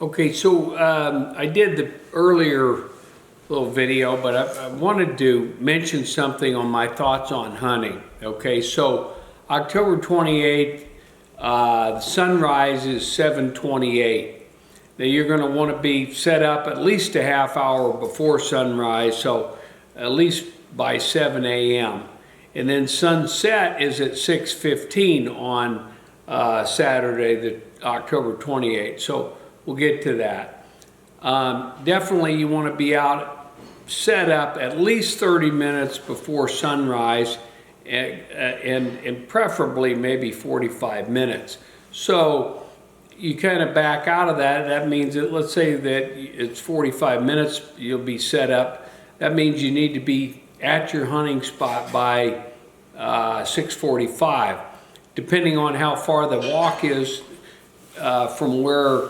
Okay, so I did the earlier little video, but I wanted to mention something on my thoughts on hunting. Okay, so October 28th, the sunrise is 7:28. Now you're going to want to be set up at least a half hour before sunrise, so at least by 7 a.m. And then sunset is at 6:15 on Saturday, the October 28th. So we'll get to that. Definitely you want to be out, set up at least 30 minutes before sunrise, and preferably maybe 45 minutes. So you kind of back out of that. That means that, let's say that it's 45 minutes, you'll be set up. That means you need to be at your hunting spot by 6:45. Depending on how far the walk is from where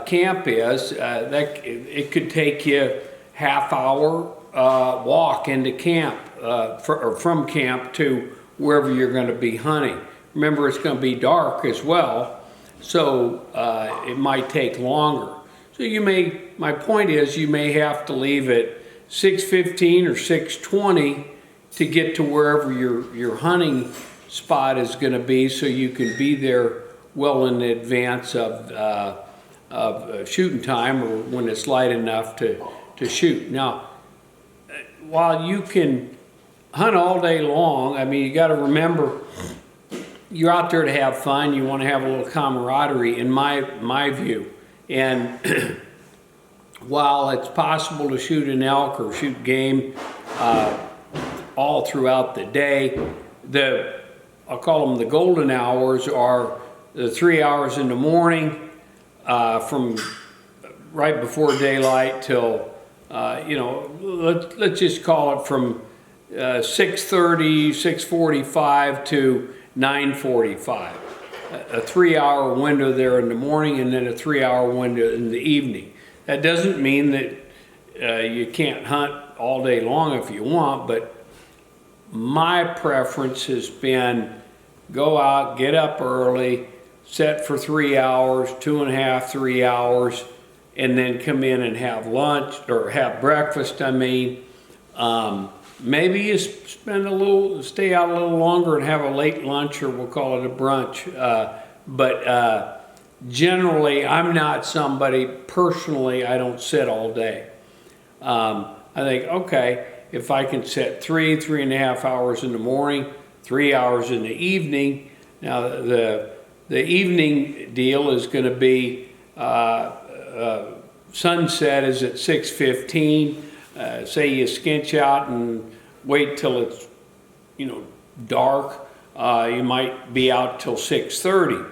camp is, it could take you half hour walk into camp, or from camp to wherever you're going to be hunting. Remember, it's going to be dark as well, so it might take longer. So my point is, you may have to leave at 6:15 or 6:20 to get to wherever your hunting spot is going to be, so you can be there well in advance of shooting time, or when it's light enough to shoot. Now, while you can hunt all day long, I mean, you got to remember you're out there to have fun. You want to have a little camaraderie, in my view. And while it's possible to shoot an elk or shoot game all throughout the day, I'll call them the golden hours, are the 3 hours in the morning, from right before daylight till, let's just call it from 6:30, 6:45 to 9:45. A 3 hour window there in the morning, and then a 3 hour window in the evening. That doesn't mean that you can't hunt all day long if you want, but my preference has been go out, get up early, set for 3 hours, 2.5, 3 hours, and then come in and have lunch, or have breakfast, I mean. Maybe you stay out a little longer and have a late lunch, or we'll call it a brunch. But generally, I'm not somebody, personally, I don't sit all day. I think, okay, if I can sit 3.5 hours in the morning, 3 hours in the evening. Now the evening deal is going to be sunset is at 6:15. Say you skinch out and wait till it's dark. You might be out till 6:30,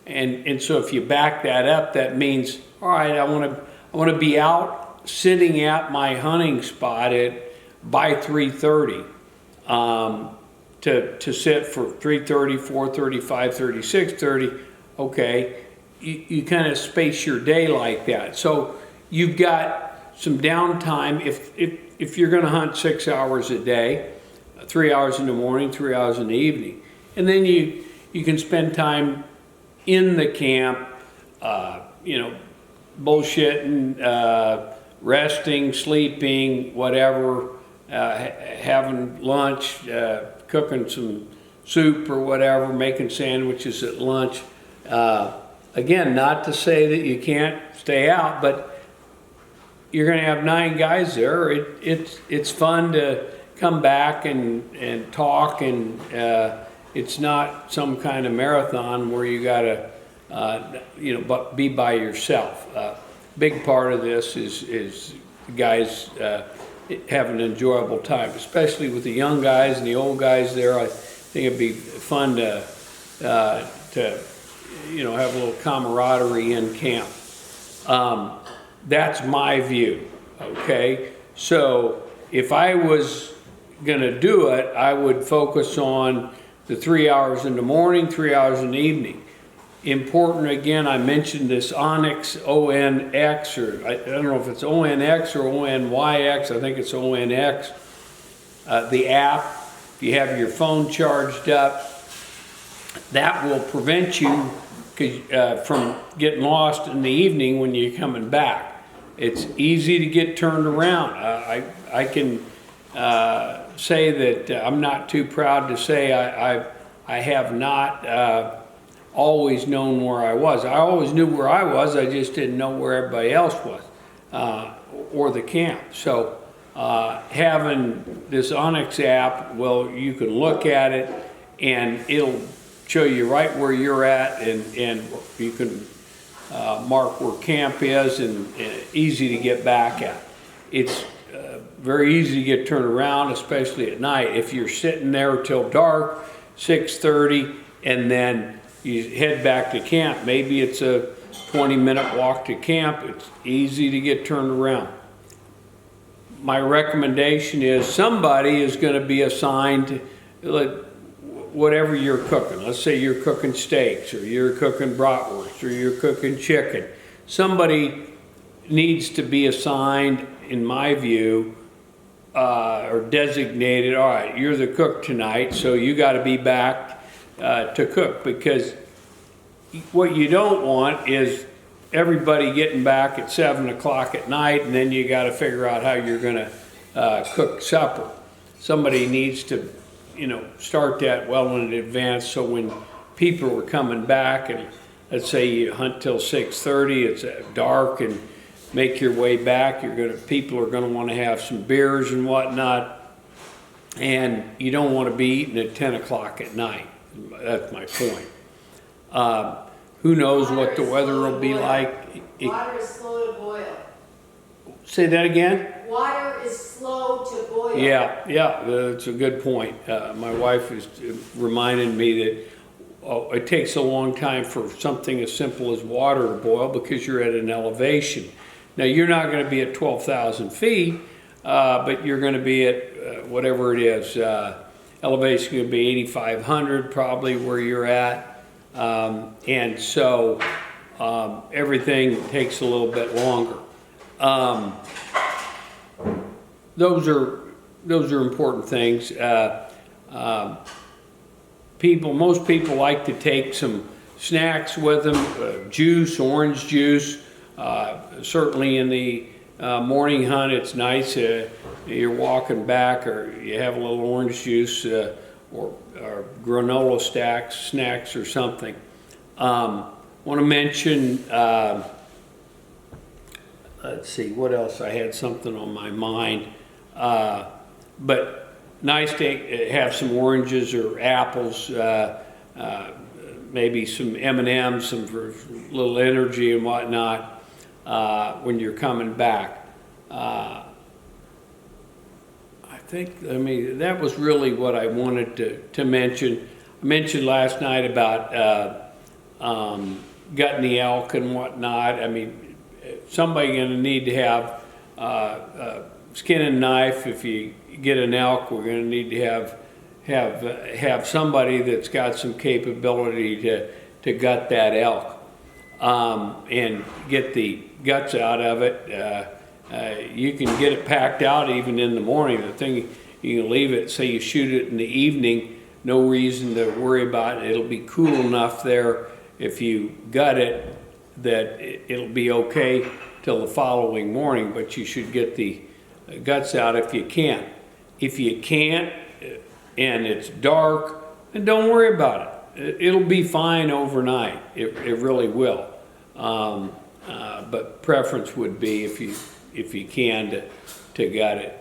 and so if you back that up, that means, all right, I want to be out sitting at my hunting spot by 3:30. To sit for 3:30, 4:30, 5:30, 6:30, okay, you kind of space your day like that. So you've got some downtime. If you're going to hunt 6 hours a day, 3 hours in the morning, 3 hours in the evening, and then you can spend time in the camp, bullshitting, resting, sleeping, whatever, having lunch, cooking some soup or whatever, making sandwiches at lunch. Again, not to say that you can't stay out, but you're going to have 9 guys there. It's fun to come back and talk, and it's not some kind of marathon where you got to be by yourself. Big part of this is guys have an enjoyable time, especially with the young guys and the old guys there. I think it'd be fun to have a little camaraderie in camp. That's my view. Okay, so if I was gonna do it, I would focus on the 3 hours in the morning, 3 hours in the evening. Important, again, I mentioned this onX, ONX, or I don't know if it's ONX or ONYX, I think it's ONX. The app, if you have your phone charged up, that will prevent you from getting lost in the evening when you're coming back. It's easy to get turned around. I can say that I'm not too proud to say I have not always known where I was. I always knew where I was, I just didn't know where everybody else was, or the camp. So having this Onyx app, well, you can look at it and it'll show you right where you're at, and you can mark where camp is, and easy to get back at. It's very easy to get turned around, especially at night. If you're sitting there till dark, 6:30, and then you head back to camp, maybe it's a 20-minute walk to camp, it's easy to get turned around. My recommendation is somebody is going to be assigned whatever you're cooking. Let's say you're cooking steaks, or you're cooking bratwurst, or you're cooking chicken. Somebody needs to be assigned, in my view, or designated, all right, you're the cook tonight, so you got to be back to cook, because what you don't want is everybody getting back at 7 o'clock at night, and then you got to figure out how you're going to cook supper. Somebody needs to, start that well in advance, so when people are coming back, and let's say you hunt till 6:30, it's dark, and make your way back, people are going to want to have some beers and whatnot, and you don't want to be eating at 10 o'clock at night. That's my point. Who knows what the weather will be like. Water is slow to boil. Say that again? Water is slow to boil. Yeah, that's a good point. My wife is reminding me that it takes a long time for something as simple as water to boil, because you're at an elevation. Now, you're not going to be at 12,000 feet, but you're going to be at whatever it is. Elevation is going to be 8,500 probably where you're at. And so everything takes a little bit longer. Those are important things. Most people like to take some snacks with them, juice, orange juice. Certainly in the morning hunt, it's nice. You're walking back, or you have a little orange juice, or granola snacks or something. Want to mention, let's see, what else? I had something on my mind. But nice to have some oranges or apples, maybe some M&Ms, some for a little energy and whatnot, when you're coming back. That was really what I wanted to mention. I mentioned last night about gutting the elk and whatnot. Somebody's going to need to have skin and knife. If you get an elk, we're going to need to have somebody that's got some capability to gut that elk and get the guts out of it. You can get it packed out even in the morning. The thing, you can leave it, say you shoot it in the evening, no reason to worry about it. It'll be cool enough there if you gut it that it'll be okay till the following morning, but you should get the guts out if you can. If you can't and it's dark, then don't worry about it. It'll be fine overnight. It really will. But preference would be if you can to gut it,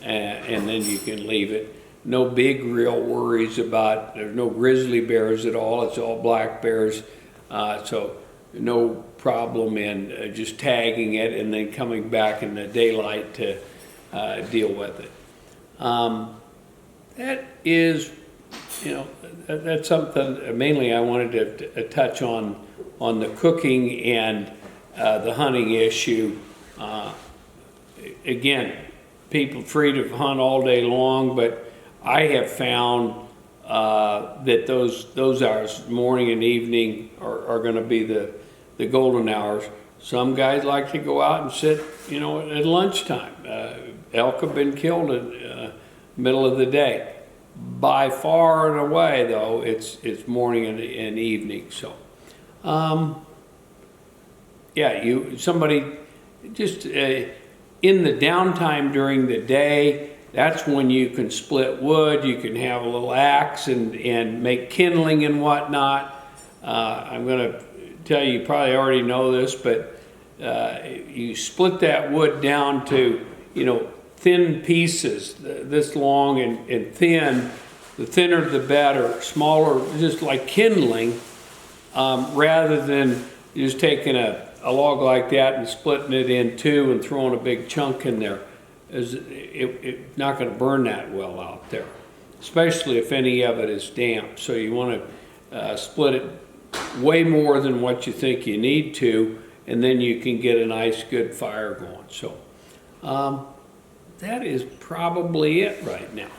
and then you can leave it. No big real worries about, there's no grizzly bears at all. It's all black bears. So no problem in just tagging it and then coming back in the daylight to deal with it. That is, that's something mainly I wanted to touch on the cooking and the hunting issue. Again, people free to hunt all day long, but I have found that those hours, morning and evening, are going to be the golden hours. Some guys like to go out and sit, at lunchtime. Elk have been killed in middle of the day. By far and away, though, it's morning and evening. So Yeah, somebody just in the downtime during the day, that's when you can split wood, you can have a little axe and make kindling and whatnot. I'm gonna tell you, you probably already know this, but you split that wood down to, thin pieces, this long and thin. The thinner the better, smaller, just like kindling, rather than just taking a log like that and splitting it in two and throwing a big chunk in there. It's not going to burn that well out there, especially if any of it is damp. So you want to split it way more than what you think you need to, and then you can get a nice good fire going. So that is probably it right now.